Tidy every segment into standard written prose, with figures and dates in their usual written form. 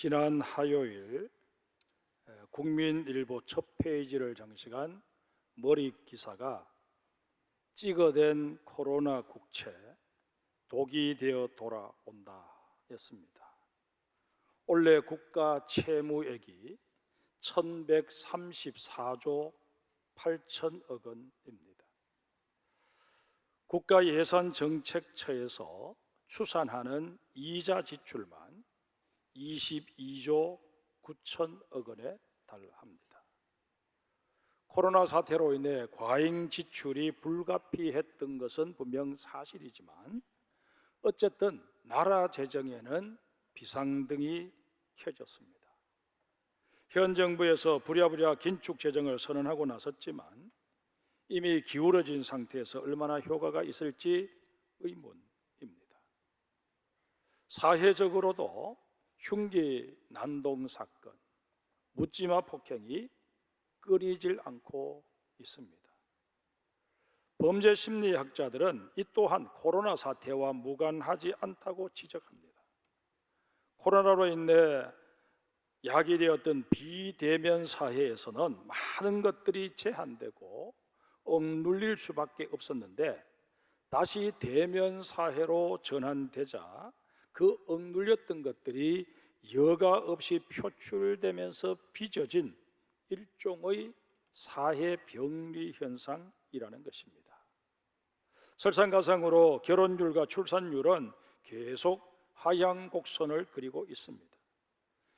지난 화요일 국민일보 첫 페이지를 장식한 머리 기사가 찍어댄 코로나 국채 독이 되어 돌아온다 였습니다. 올해 국가 채무액이 1134조 8천억 원입니다. 국가예산정책처에서 추산하는 이자 지출만 22조 9천억 원에 달합니다. 코로나 사태로 인해 과잉 지출이 불가피했던 것은 분명 사실이지만 어쨌든 나라 재정에는 비상등이 켜졌습니다. 현 정부에서 부랴부랴 긴축 재정을 선언하고 나섰지만 이미 기울어진 상태에서 얼마나 효과가 있을지 의문입니다. 사회적으로도 흉기 난동 사건, 묻지마 폭행이 끊이질 않고 있습니다. 범죄 심리학자들은 이 또한 코로나 사태와 무관하지 않다고 지적합니다. 코로나로 인해 야기되었던 비대면 사회에서는 많은 것들이 제한되고 억눌릴 수밖에 없었는데 다시 대면 사회로 전환되자 그 억눌렸던 것들이 여과 없이 표출되면서 빚어진 일종의 사회병리 현상이라는 것입니다. 설상가상으로 결혼율과 출산율은 계속 하향 곡선을 그리고 있습니다.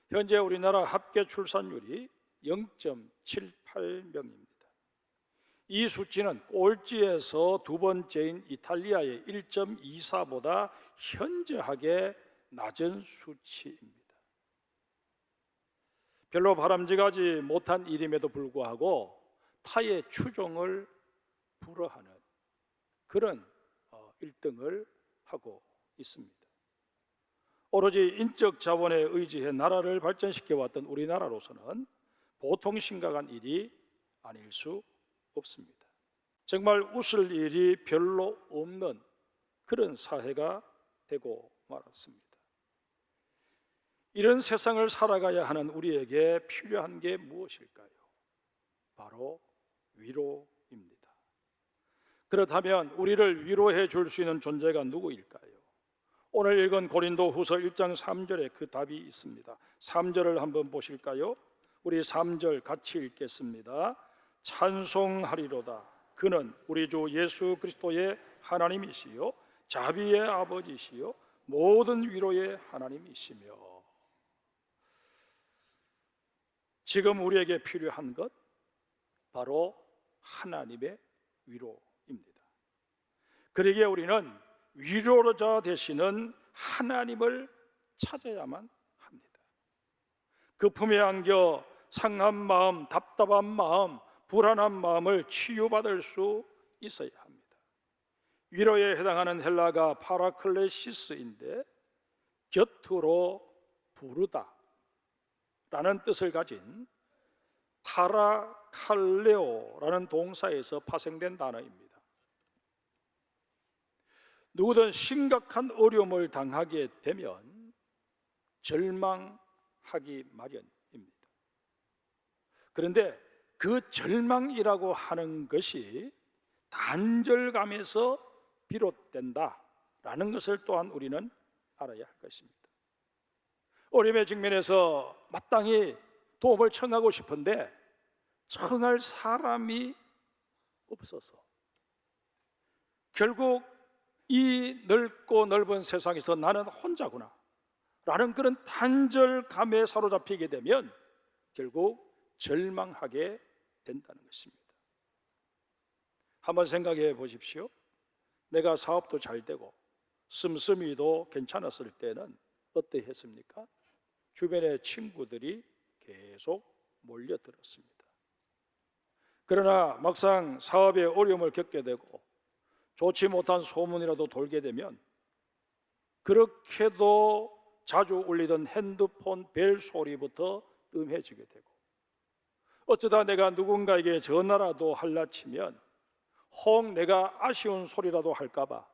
현재 우리나라 합계 출산율이 0.78명입니다. 이 수치는 꼴찌에서 두 번째인 이탈리아의 1.24보다 현저하게 낮은 수치입니다. 별로 바람직하지 못한 일임에도 불구하고 타의 추종을 불허하는 그런 1등을 하고 있습니다. 오로지 인적 자본에 의지해 나라를 발전시켜왔던 우리나라로서는 보통 심각한 일이 아닐 수 없습니다. 정말 웃을 일이 별로 없는 그런 사회가 되고 말았습니다. 이런 세상을 살아가야 하는 우리에게 필요한 게 무엇일까요? 바로 위로입니다. 그렇다면 우리를 위로해 줄 수 있는 존재가 누구일까요? 오늘 읽은 고린도후서 1장 3절에 그 답이 있습니다. 3절을 한번 보실까요? 우리 3절 같이 읽겠습니다. 찬송하리로다. 그는 우리 주 예수 그리스도의 하나님이시요 자비의 아버지시요 모든 위로의 하나님이시며. 지금 우리에게 필요한 것 바로 하나님의 위로입니다. 그러기에 우리는 위로자 되시는 하나님을 찾아야만 합니다. 그 품에 안겨 상한 마음, 답답한 마음, 불안한 마음을 치유받을 수 있어야 합니다. 위로에 해당하는 헬라가 파라클레시스인데 곁으로 부르다 라는 뜻을 가진 파라칼레오라는 동사에서 파생된 단어입니다. 누구든 심각한 어려움을 당하게 되면 절망하기 마련입니다. 그런데 그 절망이라고 하는 것이 단절감에서 비롯된다라는 것을 또한 우리는 알아야 할 것입니다. 어려움의 직면에서 마땅히 도움을 청하고 싶은데 청할 사람이 없어서 결국 이 넓고 넓은 세상에서 나는 혼자구나 라는 그런 단절감에 사로잡히게 되면 결국 절망하게 된다는 것입니다. 한번 생각해 보십시오. 내가 사업도 잘 되고 씀씀이도 괜찮았을 때는 어떠했습니까? 주변의 친구들이 계속 몰려들었습니다. 그러나 막상 사업에 어려움을 겪게 되고 좋지 못한 소문이라도 돌게 되면 그렇게도 자주 울리던 핸드폰 벨 소리부터 뜸해지게 되고 어쩌다 내가 누군가에게 전화라도 할라 치면 혹 내가 아쉬운 소리라도 할까봐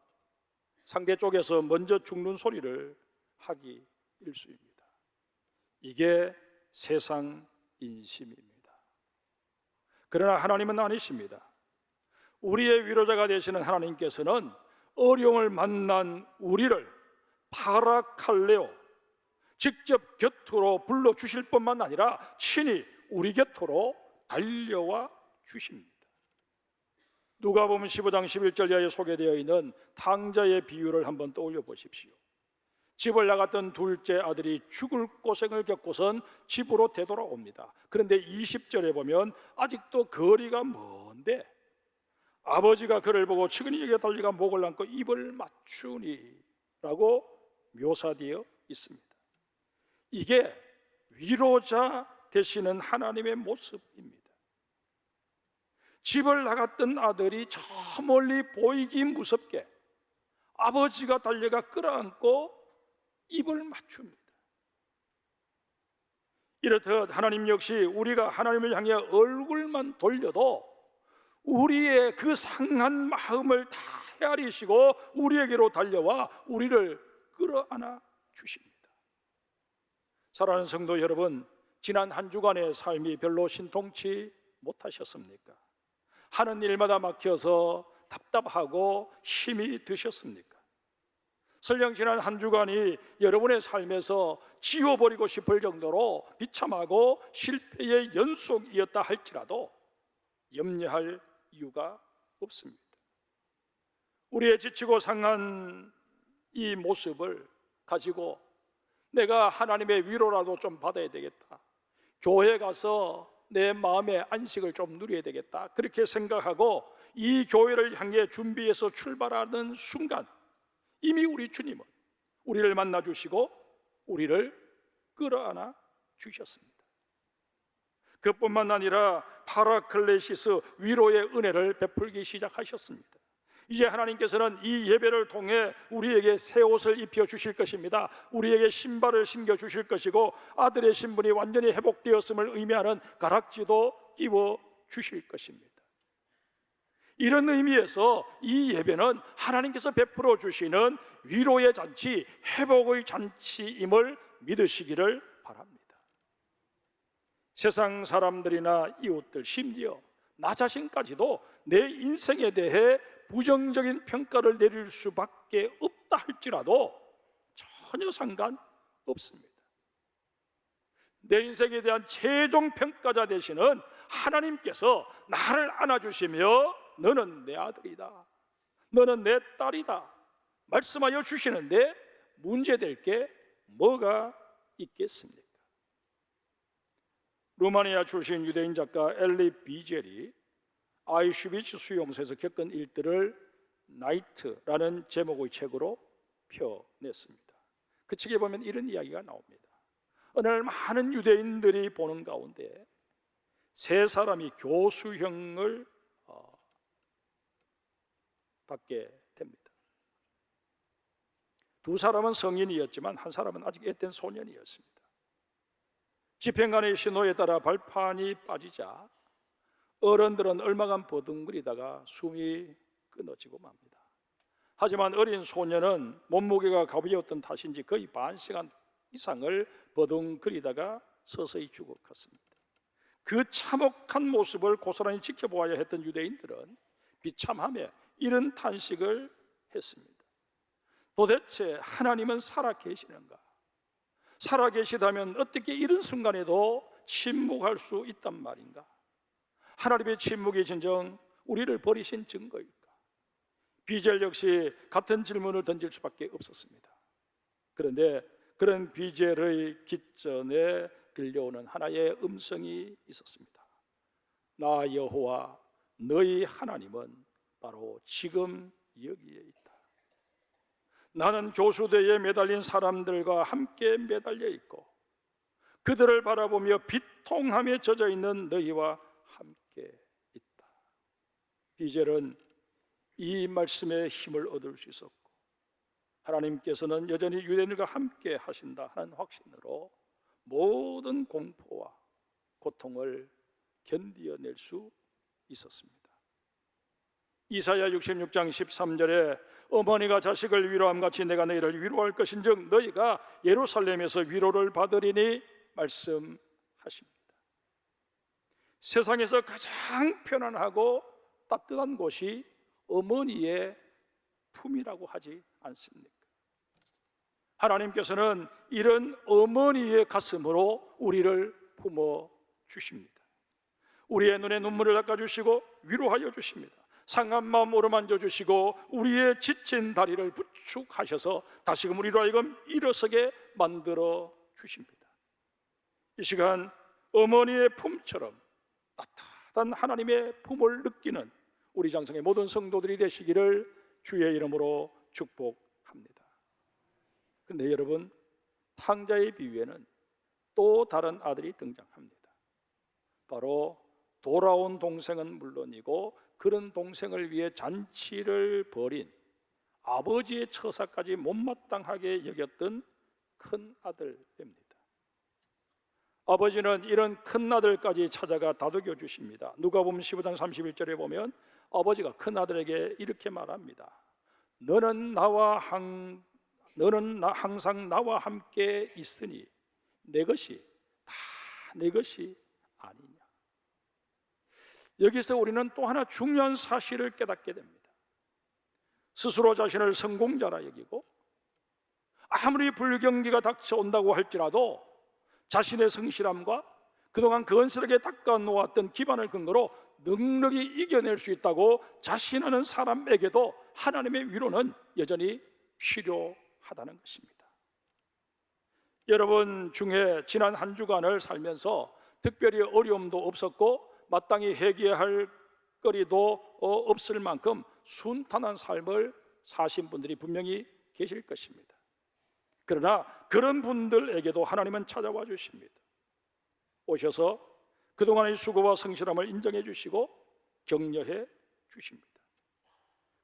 상대 쪽에서 먼저 죽는 소리를 하기 일쑤입니다. 이게 세상 인심입니다. 그러나 하나님은 아니십니다. 우리의 위로자가 되시는 하나님께서는 어려움을 만난 우리를 파라칼레오, 직접 곁으로 불러주실 뿐만 아니라 친히 우리 곁으로 달려와 주십니다. 누가복음 15장 11절에 소개되어 있는 탕자의 비유를 한번 떠올려 보십시오. 집을 나갔던 둘째 아들이 죽을 고생을 겪고선 집으로 되돌아옵니다. 그런데 20절에 보면 아직도 거리가 먼데 아버지가 그를 보고 측은히에게 달려가 목을 안고 입을 맞추니 라고 묘사되어 있습니다. 이게 위로자 되시는 하나님의 모습입니다. 집을 나갔던 아들이 저 멀리 보이기 무섭게 아버지가 달려가 끌어안고 입을 맞춥니다. 이렇듯 하나님 역시 우리가 하나님을 향해 얼굴만 돌려도 우리의 그 상한 마음을 다 헤아리시고 우리에게로 달려와 우리를 끌어안아 주십니다. 사랑하는 성도 여러분, 지난 한 주간의 삶이 별로 신통치 못하셨습니까? 하는 일마다 막혀서 답답하고 힘이 드셨습니까? 설령 지난 한 주간이 여러분의 삶에서 지워버리고 싶을 정도로 비참하고 실패의 연속이었다 할지라도 염려할 이유가 없습니다. 우리의 지치고 상한 이 모습을 가지고 내가 하나님의 위로라도 좀 받아야 되겠다, 교회 가서 내 마음의 안식을 좀 누려야 되겠다, 그렇게 생각하고 이 교회를 향해 준비해서 출발하는 순간 이미 우리 주님은 우리를 만나 주시고 우리를 끌어안아 주셨습니다. 그뿐만 아니라 파라클레시스, 위로의 은혜를 베풀기 시작하셨습니다. 이제 하나님께서는 이 예배를 통해 우리에게 새 옷을 입혀 주실 것입니다. 우리에게 신발을 신겨 주실 것이고 아들의 신분이 완전히 회복되었음을 의미하는 가락지도 끼워 주실 것입니다. 이런 의미에서 이 예배는 하나님께서 베풀어 주시는 위로의 잔치, 회복의 잔치임을 믿으시기를 바랍니다. 세상 사람들이나 이웃들, 심지어 나 자신까지도 내 인생에 대해 부정적인 평가를 내릴 수밖에 없다 할지라도 전혀 상관없습니다. 내 인생에 대한 최종 평가자 되시는 하나님께서 나를 안아주시며 너는 내 아들이다, 너는 내 딸이다 말씀하여 주시는데 문제될 게 뭐가 있겠습니까? 루마니아 출신 유대인 작가 엘리 비젤이 아이슈비츠 수용소에서 겪은 일들을 나이트라는 제목의 책으로 펴냈습니다. 그 책에 보면 이런 이야기가 나옵니다. 어느 날 많은 유대인들이 보는 가운데 세 사람이 교수형을 받게 됩니다. 두 사람은 성인이었지만 한 사람은 아직 앳된 소년이었습니다. 집행관의 신호에 따라 발판이 빠지자 어른들은 얼마간 버둥거리다가 숨이 끊어지고 맙니다. 하지만 어린 소년은 몸무게가 가벼웠던 탓인지 거의 반 시간 이상을 버둥거리다가 서서히 죽어갔습니다. 그 참혹한 모습을 고스란히 지켜보아야 했던 유대인들은 비참함에 이런 탄식을 했습니다. 도대체 하나님은 살아계시는가? 살아계시다면 어떻게 이런 순간에도 침묵할 수 있단 말인가? 하나님의 침묵이 진정 우리를 버리신 증거일까? 비젤 역시 같은 질문을 던질 수밖에 없었습니다. 그런데 그런 비젤의 깃전에 들려오는 하나의 음성이 있었습니다. 나 여호와 너희 하나님은 바로 지금 여기에 있다. 나는 교수대에 매달린 사람들과 함께 매달려 있고 그들을 바라보며 비통함에 젖어 있는 너희와 함께 있다. 비젤은 이 말씀에 힘을 얻을 수 있었고 하나님께서는 여전히 유대인들과 함께 하신다 하는 확신으로 모든 공포와 고통을 견디어낼 수 있었습니다. 이사야 66장 13절에 어머니가 자식을 위로함 같이 내가 너희를 위로할 것인즉 너희가 예루살렘에서 위로를 받으리니 말씀하십니다. 세상에서 가장 편안하고 따뜻한 곳이 어머니의 품이라고 하지 않습니까? 하나님께서는 이런 어머니의 가슴으로 우리를 품어 주십니다. 우리의 눈에 눈물을 닦아주시고 위로하여 주십니다. 상한 마음 오르만져 주시고 우리의 지친 다리를 부축하셔서 다시금 우리로 하여금 일어서게 만들어 주십니다. 이 시간 어머니의 품처럼 따뜻한 하나님의 품을 느끼는 우리 장성의 모든 성도들이 되시기를 주의 이름으로 축복합니다. 그런데 여러분, 탕자의 비유에는 또 다른 아들이 등장합니다. 바로 돌아온 동생은 물론이고 그런 동생을 위해 잔치를 벌인 아버지의 처사까지 못마땅하게 여겼던 큰 아들입니다. 아버지는 이런 큰 아들까지 찾아가 다독여 주십니다. 누가복음 15장 31절에 보면 아버지가 큰 아들에게 이렇게 말합니다. 너는 항상 나와 함께 있으니 내 것이 다 내 것이 아니냐. 여기서 우리는 또 하나 중요한 사실을 깨닫게 됩니다. 스스로 자신을 성공자라 여기고 아무리 불경기가 닥쳐온다고 할지라도 자신의 성실함과 그동안 건설하게 닦아놓았던 기반을 근거로 넉넉히 이겨낼 수 있다고 자신하는 사람에게도 하나님의 위로는 여전히 필요하다는 것입니다. 여러분 중에 지난 한 주간을 살면서 특별히 어려움도 없었고 마땅히 회개할 거리도 없을 만큼 순탄한 삶을 사신 분들이 분명히 계실 것입니다. 그러나 그런 분들에게도 하나님은 찾아와 주십니다. 오셔서 그동안의 수고와 성실함을 인정해 주시고 격려해 주십니다.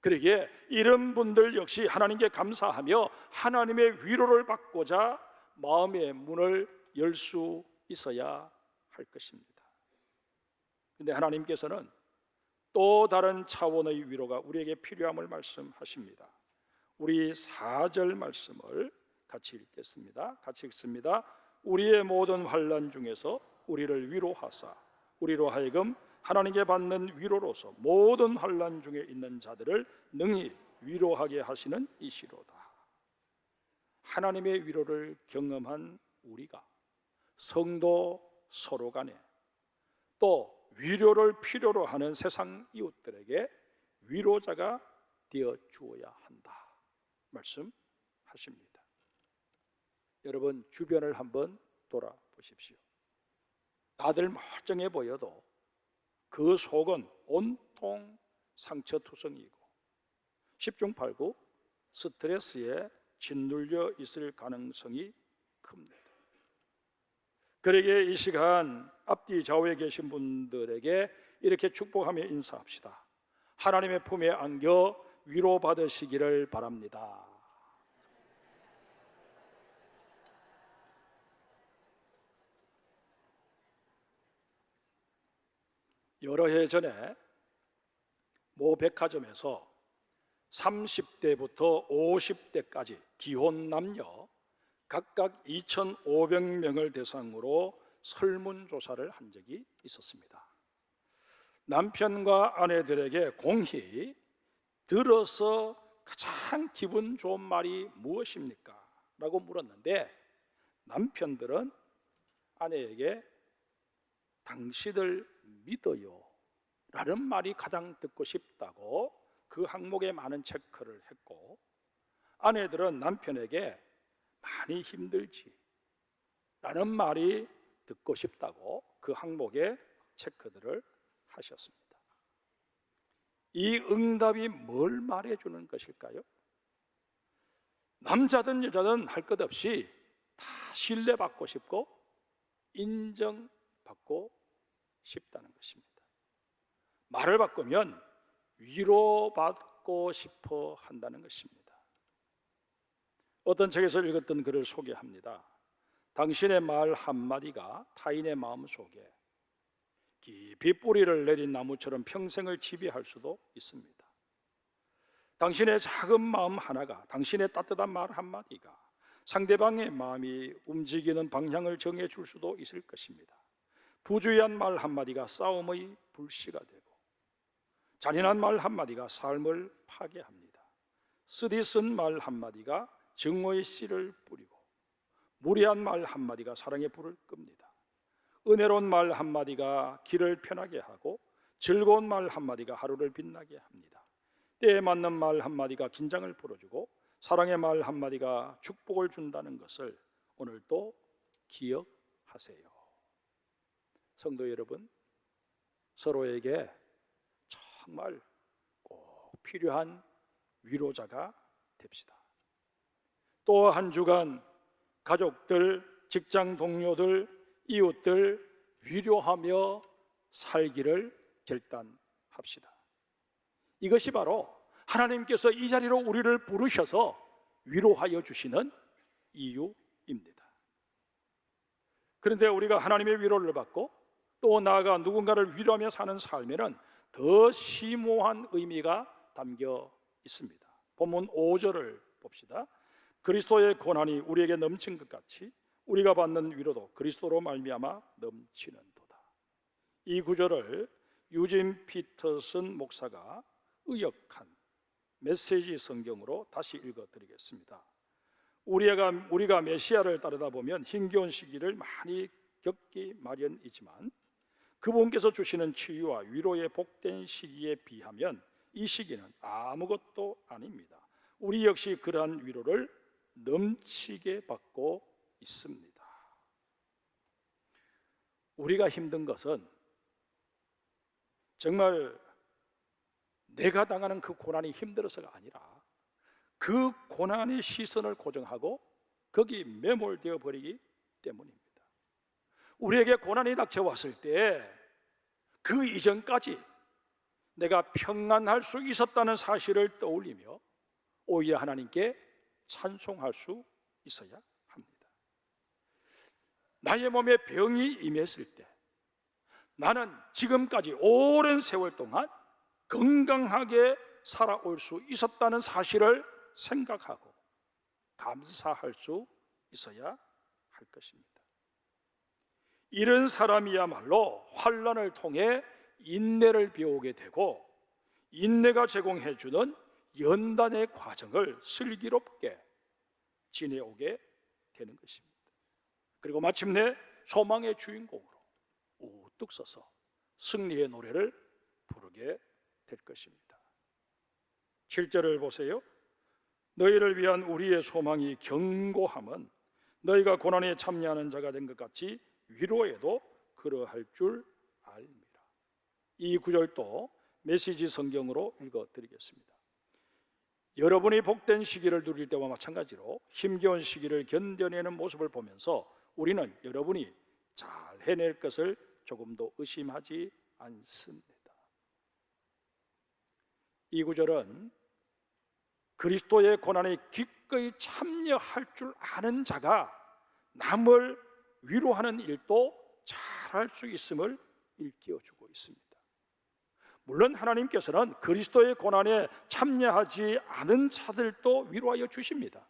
그러기에 이런 분들 역시 하나님께 감사하며 하나님의 위로를 받고자 마음의 문을 열 수 있어야 할 것입니다. 그런데 하나님께서는 또 다른 차원의 위로가 우리에게 필요함을 말씀하십니다. 우리 4절 말씀을 같이 읽겠습니다. 같이 읽습니다. 우리의 모든 환난 중에서 우리를 위로하사 우리로 하여금 하나님께 받는 위로로서 모든 환난 중에 있는 자들을 능히 위로하게 하시는 이시로다. 하나님의 위로를 경험한 우리가 성도 서로 간에 또 위로를 필요로 하는 세상 이웃들에게 위로자가 되어 주어야 한다 말씀하십니다. 여러분 주변을 한번 돌아보십시오. 다들 멀쩡해 보여도 그 속은 온통 상처투성이고 10중 8구 스트레스에 짓눌려 있을 가능성이 큽니다. 그러기에 이 시간 앞뒤 좌우에 계신 분들에게 이렇게 축복하며 인사합시다. 하나님의 품에 안겨 위로받으시기를 바랍니다. 여러 해 전에 모 백화점에서 30대부터 50대까지 기혼 남녀 각각 2,500명을 대상으로 설문조사를 한 적이 있었습니다. 남편과 아내들에게 공히 들어서 가장 기분 좋은 말이 무엇입니까? 라고 물었는데 남편들은 아내에게 당신을 믿어요 라는 말이 가장 듣고 싶다고 그 항목에 많은 체크를 했고, 아내들은 남편에게 많이 힘들지 라는 말이 듣고 싶다고 그 항목에 체크들을 하셨습니다. 이 응답이 뭘 말해주는 것일까요? 남자든 여자든 할 것 없이 다 신뢰받고 싶고 인정받고 싶다는 것입니다. 말을 바꾸면 위로받고 싶어 한다는 것입니다. 어떤 책에서 읽었던 글을 소개합니다. 당신의 말 한마디가 타인의 마음속에 깊이 뿌리를 내린 나무처럼 평생을 지배할 수도 있습니다. 당신의 작은 마음 하나가, 당신의 따뜻한 말 한마디가 상대방의 마음이 움직이는 방향을 정해 줄 수도 있을 것입니다. 부주의한 말 한마디가 싸움의 불씨가 되고, 잔인한 말 한마디가 삶을 파괴합니다. 쓰디쓴 말 한마디가 증오의 씨를 뿌리고, 무례한 말 한마디가 사랑의 불을 끕니다. 은혜로운 말 한마디가 길을 편하게 하고, 즐거운 말 한마디가 하루를 빛나게 합니다. 때에 맞는 말 한마디가 긴장을 풀어주고, 사랑의 말 한마디가 축복을 준다는 것을 오늘도 기억하세요. 성도 여러분, 서로에게 정말 꼭 필요한 위로자가 됩시다. 또 한 주간 가족들, 직장 동료들, 이웃들 위로하며 살기를 결단합시다. 이것이 바로 하나님께서 이 자리로 우리를 부르셔서 위로하여 주시는 이유입니다. 그런데 우리가 하나님의 위로를 받고 또 나아가 누군가를 위로하며 사는 삶에는 더 심오한 의미가 담겨 있습니다. 본문 5절을 봅시다. 그리스도의 고난이 우리에게 넘친 것 같이 우리가 받는 위로도 그리스도로 말미암아 넘치는도다. 이 구절을 유진 피터슨 목사가 의역한 메시지 성경으로 다시 읽어드리겠습니다. 우리가 메시아를 따르다 보면 힘겨운 시기를 많이 겪기 마련이지만 그분께서 주시는 치유와 위로의 복된 시기에 비하면 이 시기는 아무것도 아닙니다. 우리 역시 그러한 위로를 넘치게 받고 있습니다. 우리가 힘든 것은 정말 내가 당하는 그 고난이 힘들어서가 아니라 그 고난의 시선을 고정하고 거기 매몰되어 버리기 때문입니다. 우리에게 고난이 닥쳐왔을 때 그 이전까지 내가 평안할 수 있었다는 사실을 떠올리며 오히려 하나님께 찬송할 수 있어야 합니다. 나의 몸에 병이 임했을 때 나는 지금까지 오랜 세월 동안 건강하게 살아올 수 있었다는 사실을 생각하고 감사할 수 있어야 할 것입니다. 이런 사람이야말로 환난을 통해 인내를 배우게 되고 인내가 제공해 주는 연단의 과정을 슬기롭게 지내오게 되는 것입니다. 그리고 마침내 소망의 주인공으로 우뚝 서서 승리의 노래를 부르게 될 것입니다. 7절을 보세요. 너희를 위한 우리의 소망이 견고함은 너희가 고난에 참여하는 자가 된 것 같이 위로에도 그러할 줄 알미라. 이 구절도 메시지 성경으로 읽어드리겠습니다. 여러분이 복된 시기를 누릴 때와 마찬가지로 힘겨운 시기를 견뎌내는 모습을 보면서 우리는 여러분이 잘 해낼 것을 조금도 의심하지 않습니다. 이 구절은 그리스도의 고난에 기꺼이 참여할 줄 아는 자가 남을 위로하는 일도 잘할 수 있음을 일깨워주고 있습니다. 물론 하나님께서는 그리스도의 고난에 참여하지 않은 자들도 위로하여 주십니다.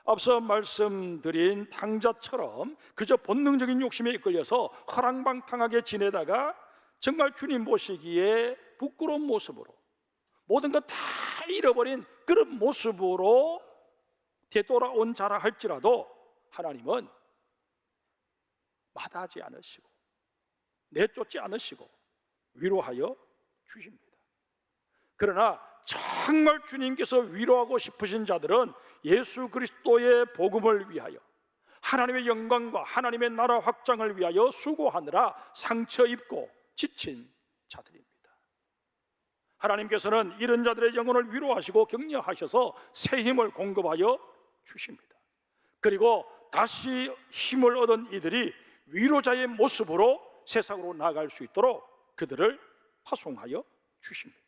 앞서 말씀드린 탕자처럼 그저 본능적인 욕심에 이끌려서 허랑방탕하게 지내다가 정말 주님 보시기에 부끄러운 모습으로 모든 것 다 잃어버린 그런 모습으로 되돌아온 자라 할지라도 하나님은 마다하지 않으시고 내쫓지 않으시고 위로하여 주십니다. 그러나 정말 주님께서 위로하고 싶으신 자들은 예수 그리스도의 복음을 위하여 하나님의 영광과 하나님의 나라 확장을 위하여 수고하느라 상처 입고 지친 자들입니다. 하나님께서는 이런 자들의 영혼을 위로하시고 격려하셔서 새 힘을 공급하여 주십니다. 그리고 다시 힘을 얻은 이들이 위로자의 모습으로 세상으로 나아갈 수 있도록 그들을 파송하여 주십니다.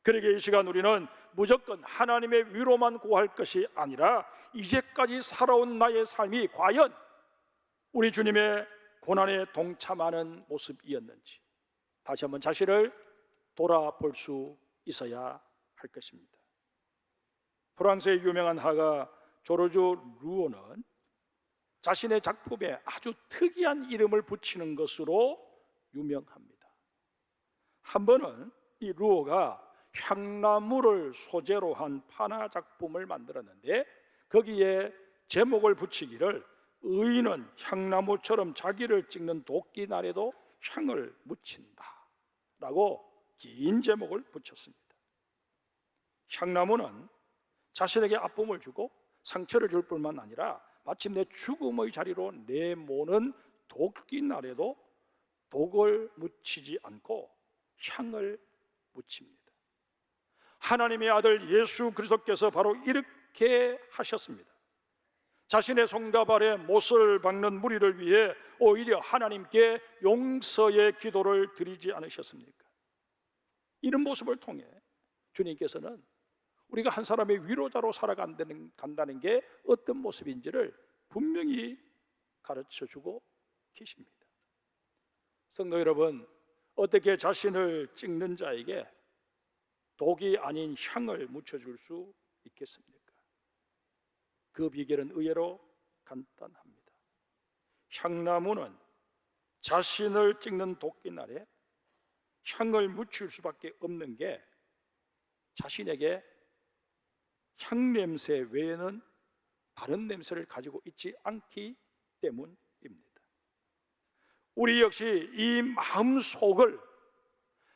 그러기에 이 시간 우리는 무조건 하나님의 위로만 구할 것이 아니라 이제까지 살아온 나의 삶이 과연 우리 주님의 고난에 동참하는 모습이었는지 다시 한번 자신을 돌아볼 수 있어야 할 것입니다. 프랑스의 유명한 화가 조르주 루오는 자신의 작품에 아주 특이한 이름을 붙이는 것으로 유명합니다. 한 번은 이 루오가 향나무를 소재로 한 판화 작품을 만들었는데 거기에 제목을 붙이기를 의인은 향나무처럼 자기를 찍는 도끼날에도 향을 묻힌다 라고 긴 제목을 붙였습니다. 향나무는 자신에게 아픔을 주고 상처를 줄 뿐만 아니라 마침내 죽음의 자리로 내모는 도끼날에도 독을 묻히지 않고 향을 묻힙니다. 하나님의 아들 예수 그리스도께서 바로 이렇게 하셨습니다. 자신의 손과 발에 못을 박는 무리를 위해 오히려 하나님께 용서의 기도를 드리지 않으셨습니까? 이런 모습을 통해 주님께서는 우리가 한 사람의 위로자로 살아간다는 게 어떤 모습인지를 분명히 가르쳐주고 계십니다. 성도 여러분, 어떻게 자신을 찍는 자에게 독이 아닌 향을 묻혀줄 수 있겠습니까? 그 비결은 의외로 간단합니다. 향나무는 자신을 찍는 도끼날에 향을 묻힐 수밖에 없는 게 자신에게 향냄새 외에는 다른 냄새를 가지고 있지 않기 때문입니다. 우리 역시 이 마음속을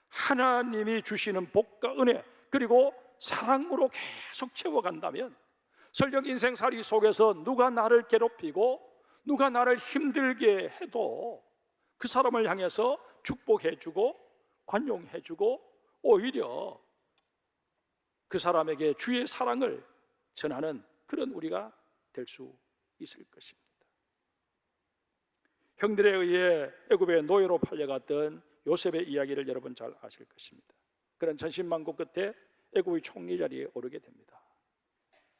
하나님이 주시는 복과 은혜 그리고 사랑으로 계속 채워간다면 설령 인생살이 속에서 누가 나를 괴롭히고 누가 나를 힘들게 해도 그 사람을 향해서 축복해주고 관용해주고 오히려 그 사람에게 주의 사랑을 전하는 그런 우리가 될 수 있을 것입니다. 형들에 의해 애굽의 노예로 팔려갔던 요셉의 이야기를 여러분 잘 아실 것입니다. 그런 천신만고 끝에 애굽의 총리 자리에 오르게 됩니다.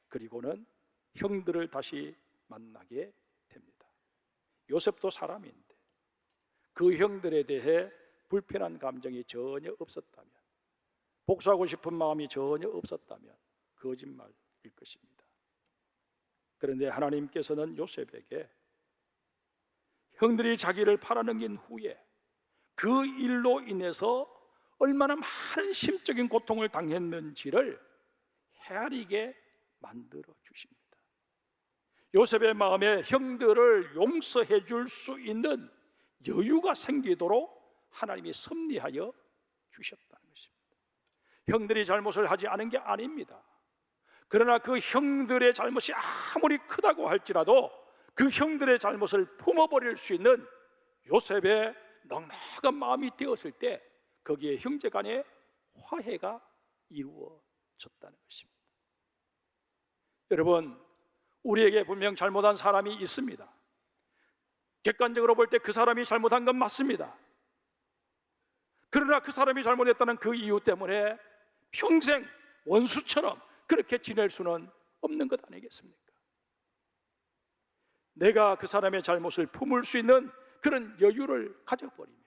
그리고는 형들을 다시 만나게 됩니다. 요셉도 사람인데 그 형들에 대해 불편한 감정이 전혀 없었다면, 복수하고 싶은 마음이 전혀 없었다면 거짓말일 것입니다. 그런데 하나님께서는 요셉에게 형들이 자기를 팔아넘긴 후에 그 일로 인해서 얼마나 많은 심적인 고통을 당했는지를 헤아리게 만들어 주십니다. 요셉의 마음에 형들을 용서해 줄 수 있는 여유가 생기도록 하나님이 섭리하여 주셨다는 것입니다. 형들이 잘못을 하지 않은 게 아닙니다. 그러나 그 형들의 잘못이 아무리 크다고 할지라도 그 형들의 잘못을 품어버릴 수 있는 요셉의 넉넉한 마음이 되었을 때 거기에 형제 간의 화해가 이루어졌다는 것입니다. 여러분, 우리에게 분명 잘못한 사람이 있습니다. 객관적으로 볼 때 그 사람이 잘못한 건 맞습니다. 그러나 그 사람이 잘못했다는 그 이유 때문에 평생 원수처럼 그렇게 지낼 수는 없는 것 아니겠습니까? 내가 그 사람의 잘못을 품을 수 있는 그런 여유를 가져버리면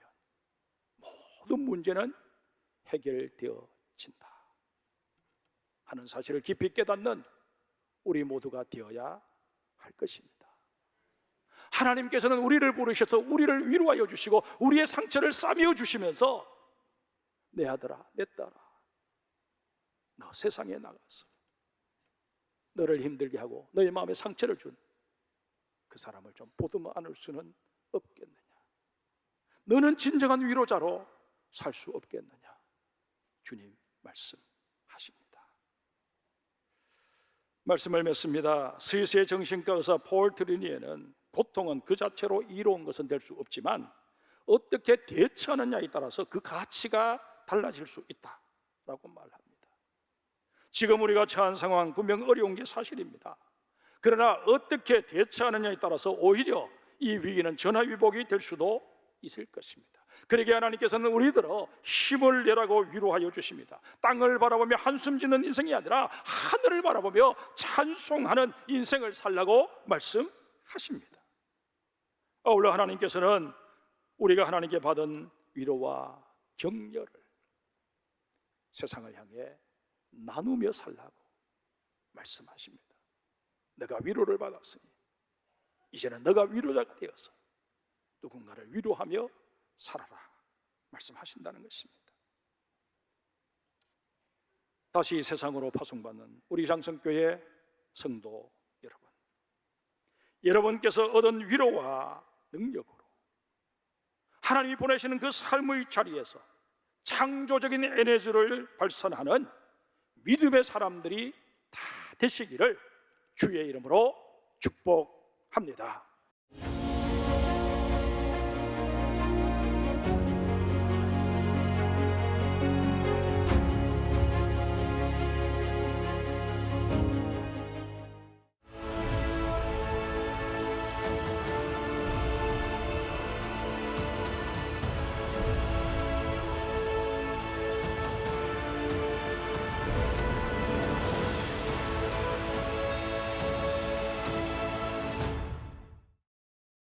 모든 문제는 해결되어진다 하는 사실을 깊이 깨닫는 우리 모두가 되어야 할 것입니다. 하나님께서는 우리를 부르셔서 우리를 위로하여 주시고 우리의 상처를 싸매어 주시면서 내 아들아, 내 딸아, 너 세상에 나가서 너를 힘들게 하고 너의 마음에 상처를 준 그 사람을 좀 보듬어 안을 수는 없겠느냐? 너는 진정한 위로자로 살 수 없겠느냐? 주님 말씀하십니다. 말씀을 맺습니다. 스위스의 정신과 의사 폴 트리니에는 고통은 그 자체로 이로운 것은 될 수 없지만 어떻게 대처하느냐에 따라서 그 가치가 달라질 수 있다라고 말합니다. 지금 우리가 처한 상황 분명 어려운 게 사실입니다. 그러나 어떻게 대처하느냐에 따라서 오히려 이 위기는 전화위복이 될 수도 있을 것입니다. 그러기에 하나님께서는 우리들어 힘을 내라고 위로하여 주십니다. 땅을 바라보며 한숨 짓는 인생이 아니라 하늘을 바라보며 찬송하는 인생을 살라고 말씀하십니다. 아울러 하나님께서는 우리가 하나님께 받은 위로와 격려를 세상을 향해 나누며 살라고 말씀하십니다. 내가 위로를 받았으니 이제는 너가 위로자가 되어서 누군가를 위로하며 살아라 말씀하신다는 것입니다. 다시 세상으로 파송받는 우리 장성교회 성도 여러분, 여러분께서 얻은 위로와 능력으로 하나님이 보내시는 그 삶의 자리에서 창조적인 에너지를 발산하는 믿음의 사람들이 다 되시기를 주의 이름으로 축복합니다.